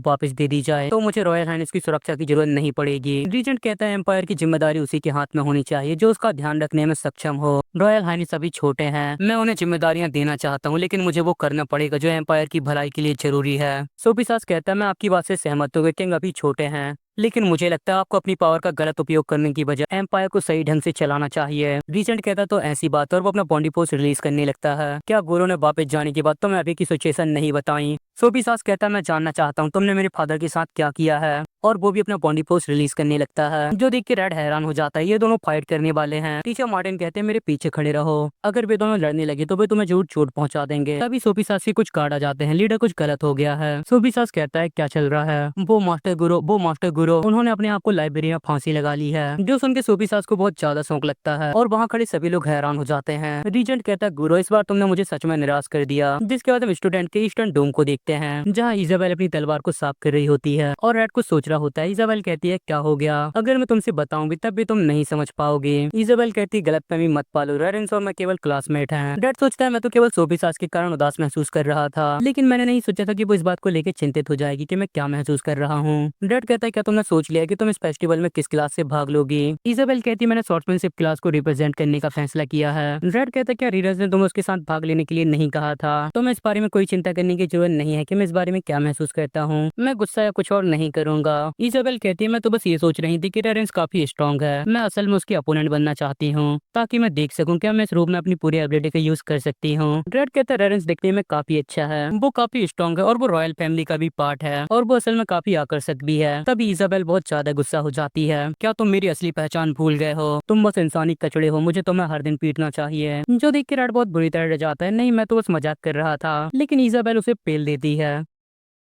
वापस दे दी जाए तो मुझे रॉयल हाइनेस की सुरक्षा की जरूरत नहीं पड़ेगी। रीजेंट कहता है एम्पायर की जिम्मेदारी उसी के हाथ में होनी चाहिए जो उसका ध्यान रखने में सक्षम हो। रॉयल हाइनेस अभी छोटे हैं, मैं उन्हें जिम्मेदारियां देना चाहता हूँ, लेकिन मुझे वो करना पड़ेगा जो एम्पायर की भलाई के लिए जरूरी है। सोफी सास कहता है मैं आपकी बात से सहमत हूँ, किंग अभी छोटे हैं, लेकिन मुझे लगता है आपको अपनी पावर का गलत उपयोग करने की बजाय एम्पायर को सही ढंग से चलाना चाहिए। रीजेंट कहता तो ऐसी बात है और वो अपना बॉडी पोस्ट रिलीज करने लगता है। क्या गुरु ने वापस जाने के बाद तुम्हें अभी की सिचुएशन नहीं बताई? सोफी सास कहता है मैं जानना चाहता हूँ तुमने मेरे फादर के साथ क्या किया है, और वो भी अपना बॉडी पोस्ट रिलीज करने लगता है, जो देख के रेड हैरान हो जाता है। ये दोनों फाइट करने वाले हैं। टीचर मार्टिन कहते हैं मेरे पीछे खड़े रहो, अगर वे दोनों लड़ने लगे तो वे तुम्हें जरूर चोट पहुंचा देंगे। तभी सोफी सास के कुछ कार्ड आ जाते हैं, लीडर कुछ गलत हो गया है। सोफी सास कहता है क्या चल रहा है? वो मास्टर गुरु उन्होंने अपने आप को लाइब्रेरी में फांसी लगा ली है, जो सुन के सोफी सास को बहुत ज्यादा शौक लगता है और वहाँ खड़े सभी लोग हैरान हो जाते हैं। रीजेंट कहता है गुरु इस बार तुमने मुझे सच में निराश कर दिया। जिसके बाद हम स्टूडेंट के ईस्टर्न डोम को देखते हैं, जहाँ इजाबेल अपनी तलवार को साफ कर रही होती है और रेड को सोच रहा रहा होता है। इजाबेल कहती है क्या हो गया, अगर मैं तुमसे बताऊं भी तब भी तुम नहीं समझ पाओगे। इजाबेल कहती गलतफहमी मत पालो, रेरेंस और मैं केवल क्लासमेट हैं। डैड सोचता है मैं तो केवल सोफी सास के कारण उदास महसूस कर रहा था, लेकिन मैंने नहीं सोचा था कि वो इस बात को लेकर चिंतित हो जाएगी कि मैं क्या महसूस कर रहा हूँ। डैड कहता है क्या तुमने सोच लिया कि तुम इस फेस्टिवल में किस क्लास से भाग लोगी। इजाबेल कहती है मैंने शॉर्ट्समैनशिप क्लास को रिप्रेजेंट करने का फैसला किया है। डैड कहता है क्या रीरज ने तुम्हें उसके साथ भाग लेने के लिए नहीं कहा था। तो मैं इस बारे में कोई चिंता करने की जरूरत नहीं है कि मैं इस बारे में क्या महसूस करता हूँ, मैं गुस्सा या कुछ और नहीं करूंगा। इजाबेल कहती है मैं तो बस ये सोच रही थी कि रेरेंस काफी स्ट्रांग है, मैं असल में उसकी अपोनेंट बनना चाहती हूँ ताकि मैं देख सकूं क्या मैं इस रूप में अपनी पूरी एबिलिटी का यूज कर सकती हूँ। ड्रेड कहता है रेरेंस दिखने में काफी अच्छा है, वो काफी स्ट्रांग है और वो रॉयल फैमिली का भी पार्ट है और वो असल में काफी आकर्षक भी है। तभी इजाबेल बहुत ज्यादा गुस्सा हो जाती है, क्या तुम मेरी असली पहचान भूल गए हो, तुम बस इंसानी कचड़े हो, मुझे तुम्हें हर दिन पीटना चाहिए। जो देख के रेड बहुत बुरी तरह रह जाता है, नहीं मैं तो बस मजाक कर रहा था, लेकिन इजाबेल उसे पेल देती है।